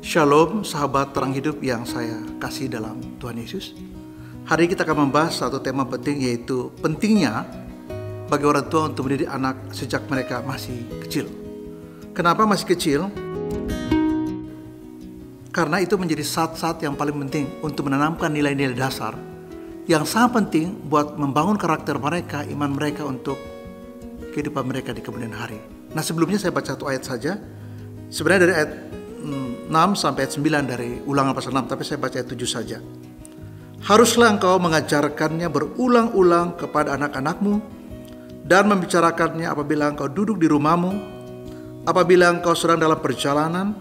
Shalom sahabat terang hidup yang saya kasih dalam Tuhan Yesus. Hari ini kita akan membahas satu tema penting, yaitu pentingnya bagi orang tua untuk mendidik anak sejak mereka masih kecil. Kenapa masih kecil? Karena itu menjadi saat-saat yang paling penting untuk menanamkan nilai-nilai dasar yang sangat penting buat membangun karakter mereka, iman mereka untuk kehidupan mereka di kemudian hari. Nah, sebelumnya saya baca satu ayat saja. Sebenarnya dari ayat 6 sampai ayat 9 dari Ulangan pasal 6, tapi saya baca ayat 7 saja. Haruslah engkau mengajarkannya berulang-ulang kepada anak-anakmu dan membicarakannya apabila engkau duduk di rumahmu, apabila engkau sedang dalam perjalanan,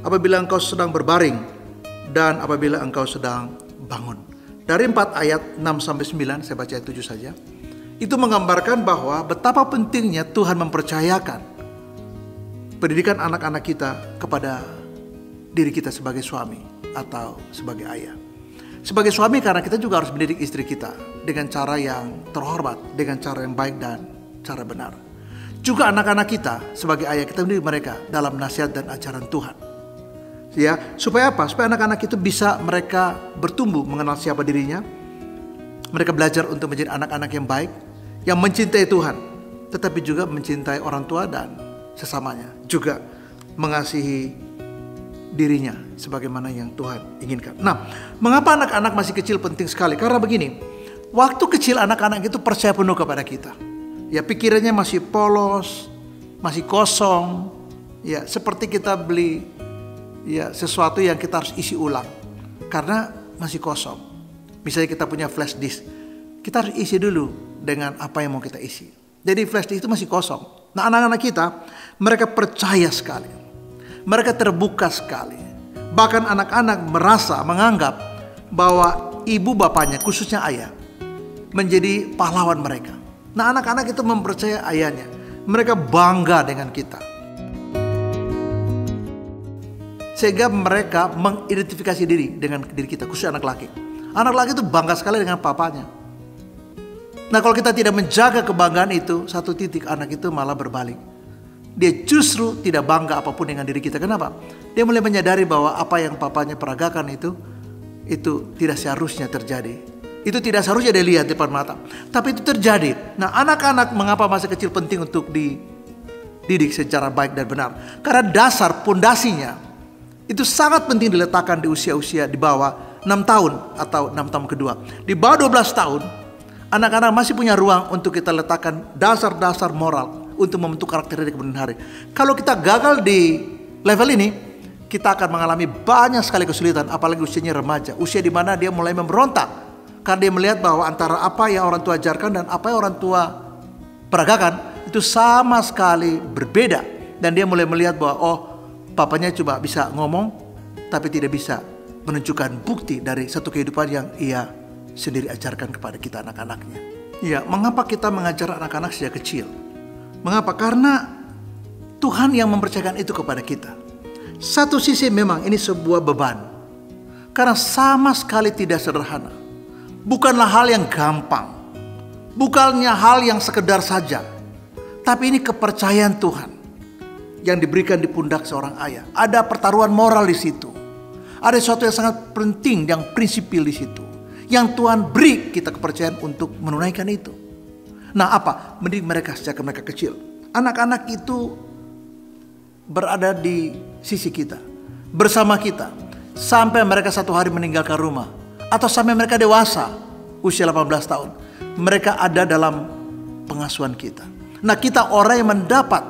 apabila engkau sedang berbaring, dan apabila engkau sedang bangun. Dari 4 ayat 6 sampai 9, saya baca ayat 7 saja. Itu menggambarkan bahwa betapa pentingnya Tuhan mempercayakan pendidikan anak-anak kita kepada diri kita sebagai suami atau sebagai ayah. Sebagai suami, karena kita juga harus mendidik istri kita dengan cara yang terhormat, dengan cara yang baik dan cara benar. Juga anak-anak kita sebagai ayah, kita mendidik mereka dalam nasihat dan ajaran Tuhan. Ya, supaya apa? Supaya anak-anak itu bisa mereka bertumbuh mengenal siapa dirinya. Mereka belajar untuk menjadi anak-anak yang baik, yang mencintai Tuhan, tetapi juga mencintai orang tua dan sesamanya. Juga mengasihi dirinya sebagaimana yang Tuhan inginkan. Nah, mengapa anak-anak masih kecil penting sekali? Karena begini, waktu kecil anak-anak itu percaya penuh kepada kita. Ya, pikirannya masih polos, masih kosong. Ya, seperti kita beli sesuatu yang kita harus isi ulang karena masih kosong. Misalnya kita punya flash disk, kita harus isi dulu dengan apa yang mau kita isi. Jadi flash disk itu masih kosong. Nah, anak-anak kita, mereka percaya sekali. Mereka terbuka sekali. Bahkan anak-anak menganggap bahwa ibu bapaknya, khususnya ayah, menjadi pahlawan mereka. Nah, anak-anak itu mempercayai ayahnya. Mereka bangga dengan kita. Sehingga mereka mengidentifikasi diri dengan diri kita, khususnya anak laki. Anak laki itu bangga sekali dengan papanya. Nah, kalau kita tidak menjaga kebanggaan itu, satu titik anak itu malah berbalik. Dia justru tidak bangga apapun dengan diri kita. Kenapa? Dia mulai menyadari bahwa apa yang papanya peragakan itu tidak seharusnya terjadi. Itu tidak seharusnya dia lihat depan mata. Tapi itu terjadi. Nah, anak-anak mengapa masa kecil penting untuk dididik secara baik dan benar? Karena dasar pondasinya itu sangat penting diletakkan di usia-usia di bawah 6 tahun atau 6 tahun kedua. Di bawah 12 tahun, anak-anak masih punya ruang untuk kita letakkan dasar-dasar moral untuk membentuk karakter di kemudian hari. Kalau kita gagal di level ini, kita akan mengalami banyak sekali kesulitan, apalagi usianya remaja, usia di mana dia mulai memberontak karena dia melihat bahwa antara apa yang orang tua ajarkan dan apa yang orang tua peragakan itu sama sekali berbeda, dan dia mulai melihat bahwa papanya cuma bisa ngomong tapi tidak bisa menunjukkan bukti dari satu kehidupan yang ia sendiri ajarkan kepada kita anak-anaknya. Ya, mengapa kita mengajar anak-anak sejak kecil? Mengapa? Karena Tuhan yang mempercayakan itu kepada kita. Satu sisi memang ini sebuah beban, karena sama sekali tidak sederhana. Bukanlah hal yang gampang, bukannya hal yang sekedar saja, tapi ini kepercayaan Tuhan yang diberikan di pundak seorang ayah. Ada pertaruhan moral di situ. Ada sesuatu yang sangat penting, yang prinsipil di situ, yang Tuhan beri kita kepercayaan untuk menunaikan itu. Nah, apa? Mendidik mereka sejak mereka kecil. Anak-anak itu berada di sisi kita, bersama kita, sampai mereka satu hari meninggalkan rumah, atau sampai mereka dewasa, usia 18 tahun. Mereka ada dalam pengasuhan kita. Nah, kita orang yang mendapat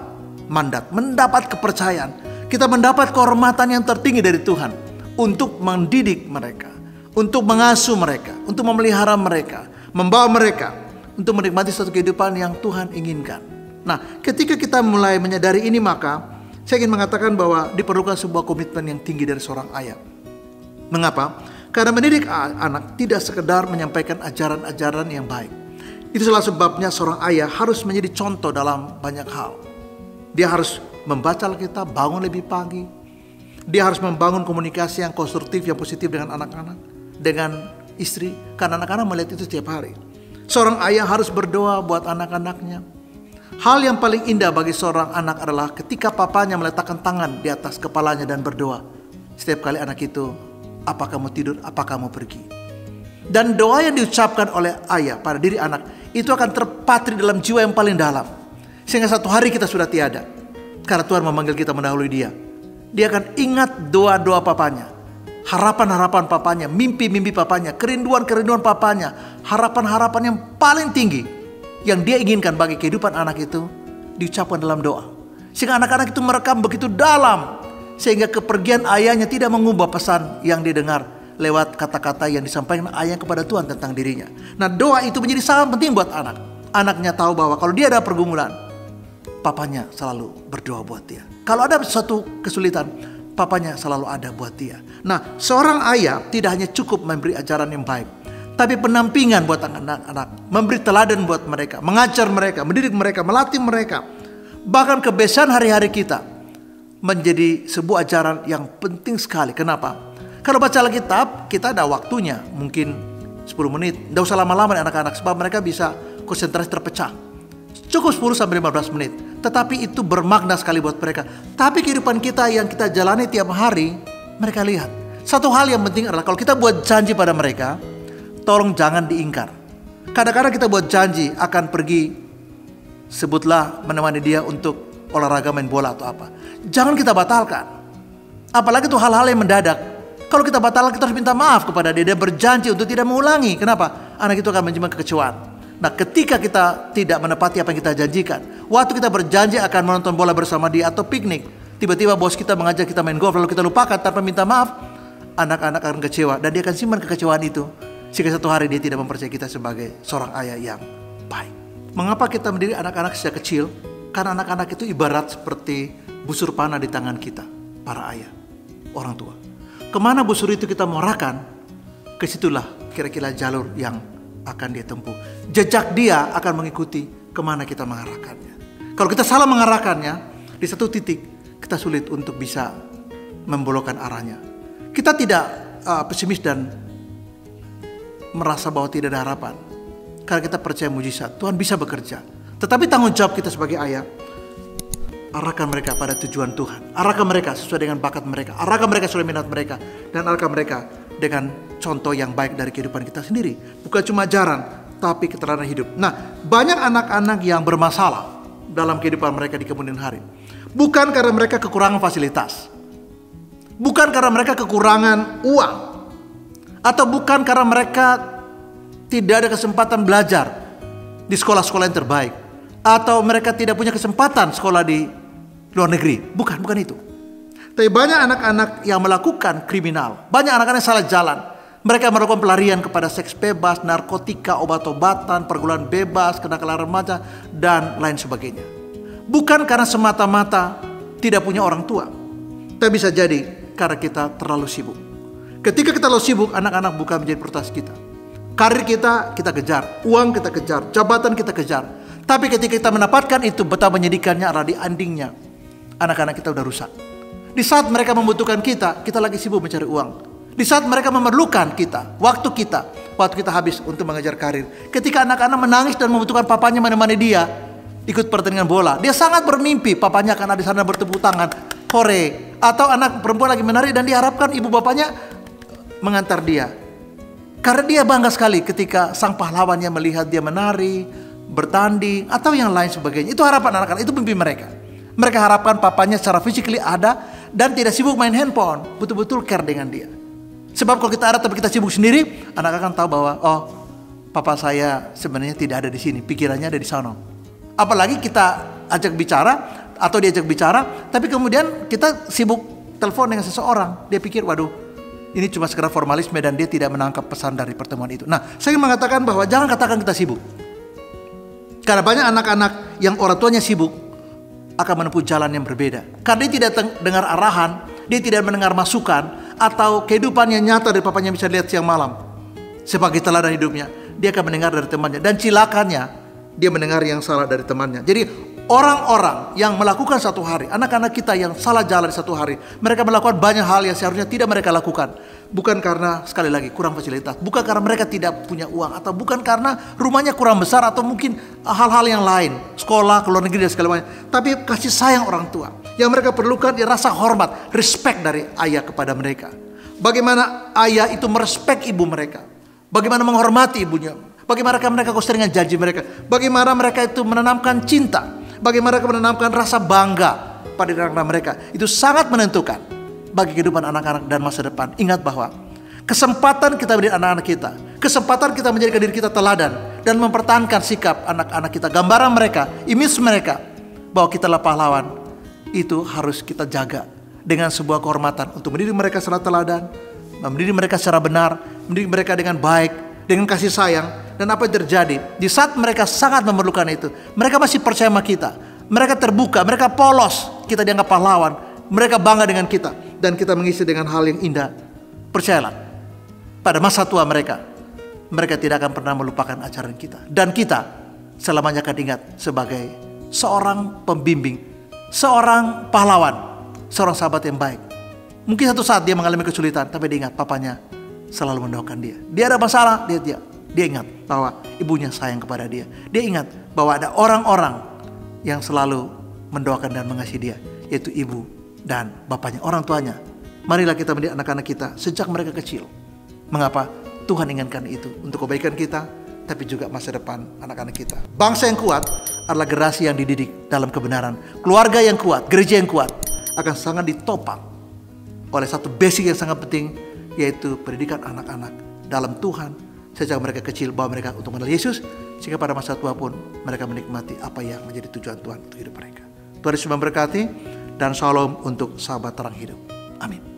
mandat, mendapat kepercayaan. Kita mendapat kehormatan yang tertinggi dari Tuhan untuk mendidik mereka, untuk mengasuh mereka, untuk memelihara mereka, membawa mereka untuk menikmati suatu kehidupan yang Tuhan inginkan. Nah, ketika kita mulai menyadari ini, maka saya ingin mengatakan bahwa diperlukan sebuah komitmen yang tinggi dari seorang ayah. Mengapa? Karena mendidik anak tidak sekedar menyampaikan ajaran-ajaran yang baik. Itulah sebabnya seorang ayah harus menjadi contoh dalam banyak hal. Dia harus membaca Alkitab, bangun lebih pagi. Dia harus membangun komunikasi yang konstruktif, yang positif dengan anak-anak, dengan istri. Karena anak-anak melihat itu setiap hari. Seorang ayah harus berdoa buat anak-anaknya. Hal yang paling indah bagi seorang anak adalah ketika papanya meletakkan tangan di atas kepalanya dan berdoa. Setiap kali anak itu, apa kamu tidur, apa kamu pergi. Dan doa yang diucapkan oleh ayah pada diri anak, itu akan terpatri dalam jiwa yang paling dalam. Sehingga satu hari kita sudah tiada. Karena Tuhan memanggil kita mendahului dia. Dia akan ingat doa-doa papanya, harapan-harapan papanya, mimpi-mimpi papanya, kerinduan-kerinduan papanya, harapan-harapan yang paling tinggi yang dia inginkan bagi kehidupan anak itu diucapkan dalam doa. Sehingga anak-anak itu merekam begitu dalam, sehingga kepergian ayahnya tidak mengubah pesan yang didengar lewat kata-kata yang disampaikan ayah kepada Tuhan tentang dirinya. Nah, doa itu menjadi sangat penting buat anak. Anaknya tahu bahwa kalau dia ada pergumulan, papanya selalu berdoa buat dia. Kalau ada suatu kesulitan, papanya selalu ada buat dia. Nah, seorang ayah tidak hanya cukup memberi ajaran yang baik, tapi penampingan buat anak-anak, memberi teladan buat mereka, mengajar mereka, mendidik mereka, melatih mereka. Bahkan kebiasaan hari-hari kita menjadi sebuah ajaran yang penting sekali. Kenapa? Kalau baca Alkitab, kita ada waktunya, mungkin 10 menit. Tidak usah lama-lama anak-anak, sebab mereka bisa konsentrasi terpecah. Cukup 10-15 menit. Tetapi itu bermakna sekali buat mereka. Tapi kehidupan kita yang kita jalani tiap hari, mereka lihat. Satu hal yang penting adalah kalau kita buat janji pada mereka, tolong jangan diingkar. Kadang-kadang kita buat janji akan pergi, sebutlah menemani dia untuk olahraga, main bola atau apa. Jangan kita batalkan. Apalagi itu hal-hal yang mendadak. Kalau kita batalkan, kita harus minta maaf kepada dia. Dia berjanji untuk tidak mengulangi. Kenapa? Anak itu akan menyimpan kekecewaan. Nah, ketika kita tidak menepati apa yang kita janjikan, waktu kita berjanji akan menonton bola bersama dia atau piknik, tiba-tiba bos kita mengajak kita main golf lalu kita lupakan tanpa minta maaf, anak-anak akan kecewa dan dia akan simpan kekecewaan itu. Sehingga satu hari dia tidak mempercayai kita sebagai seorang ayah yang baik. Mengapa kita mendidik anak-anak sejak kecil? Karena anak-anak itu ibarat seperti busur panah di tangan kita, para ayah, orang tua. Kemana busur itu kita mengarahkan, kesitulah kira-kira jalur yang akan dia tempuh. Jejak dia akan mengikuti kemana kita mengarahkannya. Kalau kita salah mengarahkannya, di satu titik kita sulit untuk bisa membelokkan arahnya. Kita tidak pesimis dan merasa bahwa tidak ada harapan. Karena kita percaya mujizat, Tuhan bisa bekerja. Tetapi tanggung jawab kita sebagai ayah, arahkan mereka pada tujuan Tuhan. Arahkan mereka sesuai dengan bakat mereka. Arahkan mereka sesuai minat mereka. Dan arahkan mereka dengan contoh yang baik dari kehidupan kita sendiri. Bukan cuma ajaran, tapi keteladanan hidup. Nah, banyak anak-anak yang bermasalah dalam kehidupan mereka di kemudian hari. Bukan karena mereka kekurangan fasilitas. Bukan karena mereka kekurangan uang. Atau bukan karena mereka tidak ada kesempatan belajar di sekolah-sekolah yang terbaik. Atau mereka tidak punya kesempatan sekolah di luar negeri. Bukan itu. Tapi banyak anak-anak yang melakukan kriminal. Banyak anak-anak yang salah jalan. Mereka melakukan pelarian kepada seks bebas, narkotika, obat-obatan, pergaulan bebas, kenakalan remaja, dan lain sebagainya. Bukan karena semata-mata tidak punya orang tua. Tapi bisa jadi karena kita terlalu sibuk. Ketika kita terlalu sibuk, anak-anak bukan menjadi prioritas kita. Karir kita kejar. Uang kita kejar. Jabatan kita kejar. Tapi ketika kita mendapatkan itu, betapa menyedihkannya adalah di endingnya. Anak-anak kita udah rusak. Di saat mereka membutuhkan kita lagi sibuk mencari uang. Di saat mereka memerlukan kita, waktu kita habis untuk mengejar karir. Ketika anak-anak menangis dan membutuhkan papanya menemani dia ikut pertandingan bola, dia sangat bermimpi papanya akan ada di sana bertepuk tangan, hore. Atau anak perempuan lagi menari dan diharapkan ibu bapaknya mengantar dia. Karena dia bangga sekali ketika sang pahlawannya melihat dia menari, bertanding, atau yang lain sebagainya. Itu harapan anak-anak, itu mimpi mereka. Mereka harapkan papanya secara physically ada dan tidak sibuk main handphone, betul-betul care dengan dia. Sebab kalau kita ada tapi kita sibuk sendiri, anak akan tahu bahwa oh, papa saya sebenarnya tidak ada di sini, pikirannya ada di sana. Apalagi kita ajak bicara atau diajak bicara, tapi kemudian kita sibuk telepon dengan seseorang, dia pikir waduh, ini cuma sekedar formalisme dan dia tidak menangkap pesan dari pertemuan itu. Nah, saya ingin mengatakan bahwa jangan katakan kita sibuk. Karena banyak anak-anak yang orang tuanya sibuk akan menempuh jalan yang berbeda. Karena dia tidak dengar arahan, dia tidak mendengar masukan, atau kehidupan yang nyata dari papanya bisa lihat siang malam. Sebagai teladan hidupnya, dia akan mendengar dari temannya. Dan cilakannya, dia mendengar yang salah dari temannya. Jadi orang-orang yang melakukan satu hari, anak-anak kita yang salah jalan satu hari, mereka melakukan banyak hal yang seharusnya tidak mereka lakukan. Bukan karena, sekali lagi, kurang fasilitas, bukan karena mereka tidak punya uang, atau bukan karena rumahnya kurang besar, atau mungkin hal-hal yang lain, sekolah, ke luar negeri dan segala macam. Tapi kasih sayang orang tua. Yang mereka perlukan rasa hormat, respect dari ayah kepada mereka. Bagaimana ayah itu merespek ibu mereka. Bagaimana menghormati ibunya. Bagaimana mereka konsisten dengan janji mereka. Bagaimana mereka itu menanamkan cinta. Bagaimana mereka menanamkan rasa bangga pada anak-anak mereka. Itu sangat menentukan bagi kehidupan anak-anak dan masa depan. Ingat bahwa kesempatan kita menjadi anak-anak kita, kesempatan kita menjadikan diri kita teladan dan mempertahankan sikap anak-anak kita, gambaran mereka, image mereka, bahwa kita adalah pahlawan, itu harus kita jaga dengan sebuah kehormatan untuk mendidik mereka secara teladan, mendidik mereka secara benar, mendidik mereka dengan baik, dengan kasih sayang. Dan apa yang terjadi di saat mereka sangat memerlukan itu, mereka masih percaya sama kita, mereka terbuka, mereka polos, kita dianggap pahlawan, mereka bangga dengan kita, dan kita mengisi dengan hal yang indah. Percayalah, pada masa tua mereka tidak akan pernah melupakan ajaran kita, dan kita selamanya akan ingat sebagai seorang pembimbing, seorang pahlawan, seorang sahabat yang baik. Mungkin satu saat dia mengalami kesulitan, tapi dia ingat papanya selalu mendoakan dia. Dia ada masalah, dia ingat bahwa ibunya sayang kepada dia. Dia ingat bahwa ada orang-orang yang selalu mendoakan dan mengasihi dia, yaitu ibu dan bapaknya, orang tuanya. Marilah kita mendidik anak-anak kita sejak mereka kecil. Mengapa? Tuhan inginkan itu untuk kebaikan kita, tapi juga masa depan anak-anak kita. Bangsa yang kuat adalah generasi yang dididik dalam kebenaran. Keluarga yang kuat, gereja yang kuat akan sangat ditopang oleh satu basic yang sangat penting, yaitu pendidikan anak-anak dalam Tuhan sejak mereka kecil, bahwa mereka untuk mengenal Yesus, sehingga pada masa tua pun mereka menikmati apa yang menjadi tujuan Tuhan untuk hidup mereka. Tuhan Yesus memberkati, dan shalom untuk sahabat terang hidup. Amin.